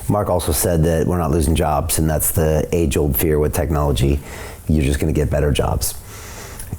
Mark also said that we're not losing jobs, and that's the age-old fear with technology. You're just going to get better jobs.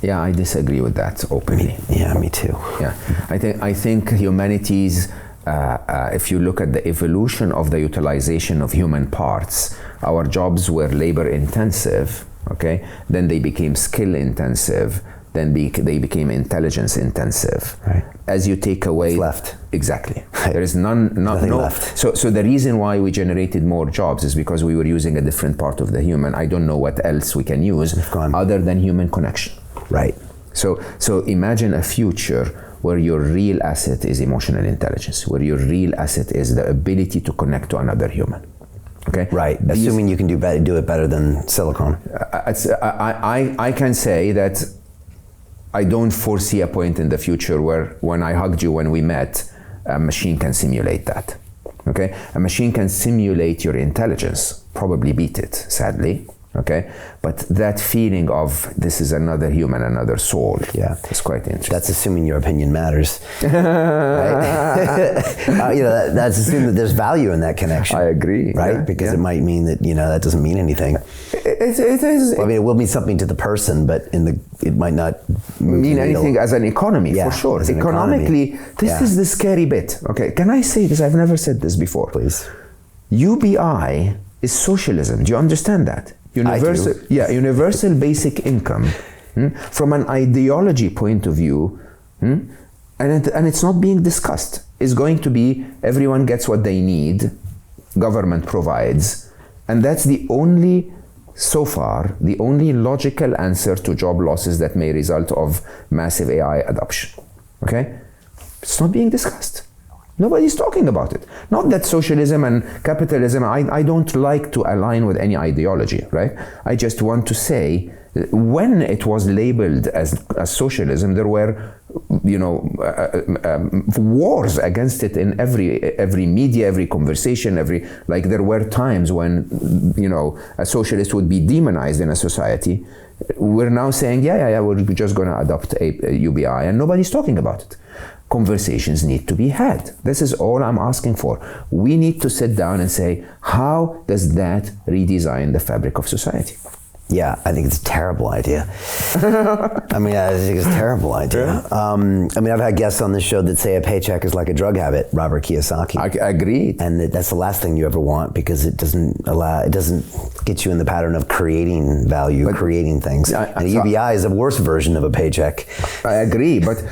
Yeah, I disagree with that openly. Me too. Yeah, I think humanity's, if you look at the evolution of the utilization of human parts, our jobs were labor intensive, okay? Then they became skill intensive, then they became intelligence intensive. Right. As you take away... What's left? Exactly. There is nothing left. So the reason why we generated more jobs is because we were using a different part of the human. I don't know what else we can use other than human connection. Right. So imagine a future where your real asset is emotional intelligence, where your real asset is the ability to connect to another human. Okay. Right. Assuming you can do it better than silicone. I can say that I don't foresee a point in the future where when I hugged you when we met, a machine can simulate that. Okay. A machine can simulate your intelligence, probably beat it, sadly. Okay, but that feeling of this is another human, another soul, is quite interesting. That's assuming your opinion matters. Right? That's assuming that there's value in that connection. I agree. Right, because it might mean that that doesn't mean anything. It is. Well, I mean, it will mean something to the person, but it might not mean anything as an economy, for sure. Economically, this is the scary bit. Okay, can I say this? I've never said this before. Please. UBI is socialism. Do you understand that? Universal basic income, from an ideology point of view, and it's not being discussed. It's going to be everyone gets what they need, government provides, and that's so far the only logical answer to job losses that may result of massive AI adoption. Okay, it's not being discussed. Nobody's talking about it. Not that socialism and capitalism, I don't like to align with any ideology, right? I just want to say, when it was labeled as socialism, there were, wars against it in every media, every conversation, there were times when, a socialist would be demonized in a society. We're now saying, we're just going to adopt a UBI, and nobody's talking about it. Conversations need to be had. This is all I'm asking for. We need to sit down and say, how does that redesign the fabric of society? Yeah, I think it's a terrible idea. I think it's a terrible idea. I've had guests on this show that say a paycheck is like a drug habit, Robert Kiyosaki. I agree. And that's the last thing you ever want, because it doesn't get you in the pattern of creating value, creating things. And UBI is a worse version of a paycheck. I agree, but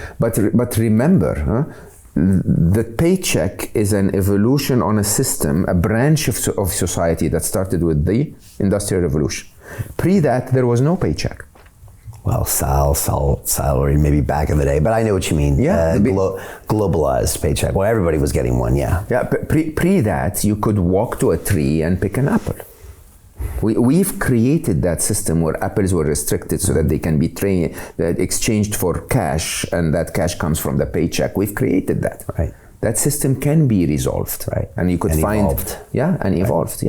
remember, the paycheck is an evolution on a system, a branch of society that started with the Industrial Revolution. Pre that, there was no paycheck. Well, salary maybe back in the day, but I know what you mean. Yeah, globalized paycheck. Well, everybody was getting one. Yeah. Yeah. Pre that, you could walk to a tree and pick an apple. We've created that system where apples were restricted so that they can be exchanged for cash, and that cash comes from the paycheck. We've created that. Right. That system can be resolved. Right. And you could evolved. Evolved.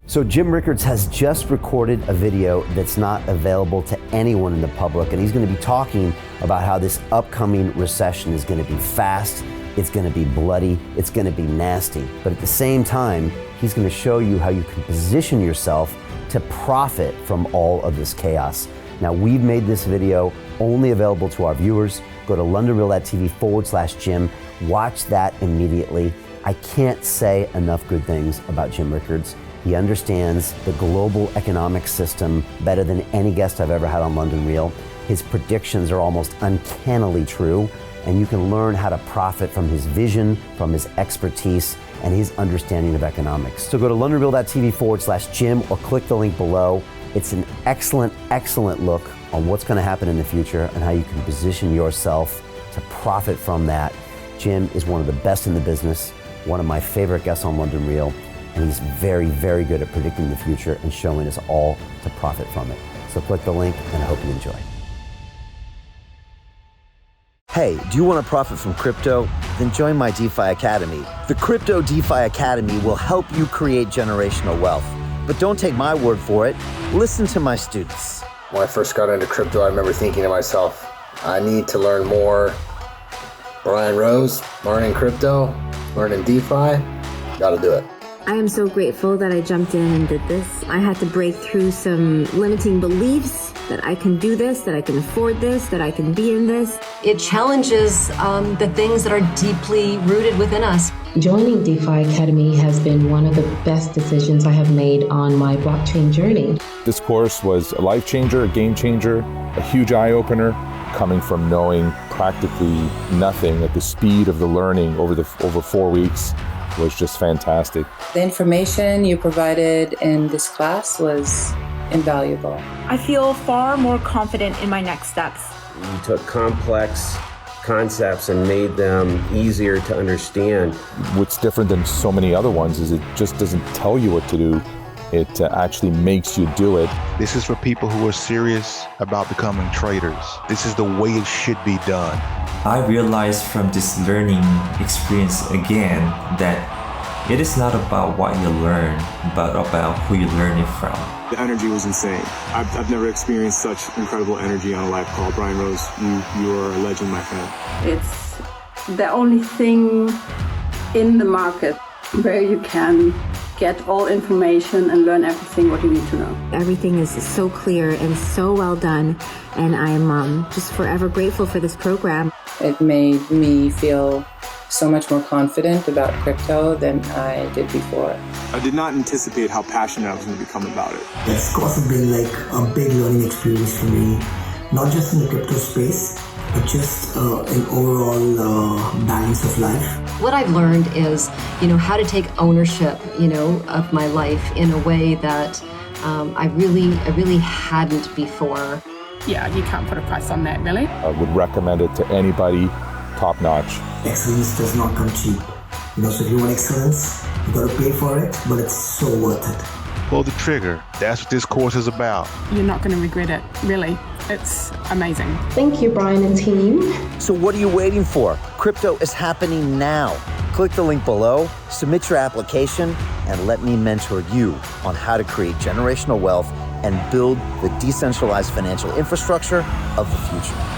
So Jim Rickards has just recorded a video that's not available to anyone in the public, and he's going to be talking about how this upcoming recession is going to be fast, it's going to be bloody, it's going to be nasty. But at the same time, he's going to show you how you can position yourself to profit from all of this chaos. Now, we've made this video only available to our viewers. Go to londonreal.tv/Jim. Watch that immediately. I can't say enough good things about Jim Rickards. He understands the global economic system better than any guest I've ever had on London Real. His predictions are almost uncannily true, and you can learn how to profit from his vision, from his expertise, and his understanding of economics. So go to londonreal.tv/Jim or click the link below. It's an excellent, excellent look on what's going to happen in the future and how you can position yourself to profit from that. Jim is one of the best in the business, one of my favorite guests on London Real, and he's very, very good at predicting the future and showing us all to profit from it. So click the link, and I hope you enjoy. Hey, do you want to profit from crypto? Then join my DeFi Academy. The Crypto DeFi Academy will help you create generational wealth. But don't take my word for it. Listen to my students. When I first got into crypto, I remember thinking to myself, I need to learn more. Brian Rose, learning crypto, learning DeFi, gotta do it. I am so grateful that I jumped in and did this. I had to break through some limiting beliefs that I can do this, that I can afford this, that I can be in this. It challenges the things that are deeply rooted within us. Joining DeFi Academy has been one of the best decisions I have made on my blockchain journey. This course was a life changer, a game changer, a huge eye-opener, coming from knowing practically nothing at the speed of the learning over 4 weeks was just fantastic. The information you provided in this class was invaluable. I feel far more confident in my next steps. You took complex concepts and made them easier to understand. What's different than so many other ones is it just doesn't tell you what to do. It actually makes you do it. This is for people who are serious about becoming traders. This is the way it should be done. I realized from this learning experience again that it is not about what you learn, but about who you learn it from. The energy was insane. I've never experienced such incredible energy on a live call. Brian Rose, you are a legend, my friend. It's the only thing in the market where you can get all information and learn everything what you need to know. Everything is so clear and so well done, and I'm just forever grateful for this program. It made me feel so much more confident about crypto than I did before. I did not anticipate how passionate I was going to become about it. It's also been like a big learning experience for me, not just in the crypto space, but just an overall balance of life. What I've learned is, how to take ownership, of my life in a way that I really hadn't before. Yeah, you can't put a price on that, really. I would recommend it to anybody, top notch. Excellence does not come cheap. So if you want excellence, you got to pay for it, but it's so worth it. Pull the trigger. That's what this course is about. You're not going to regret it, really. It's amazing. Thank you, Brian and team. So what are you waiting for? Crypto is happening now. Click the link below, submit your application, and let me mentor you on how to create generational wealth and build the decentralized financial infrastructure of the future.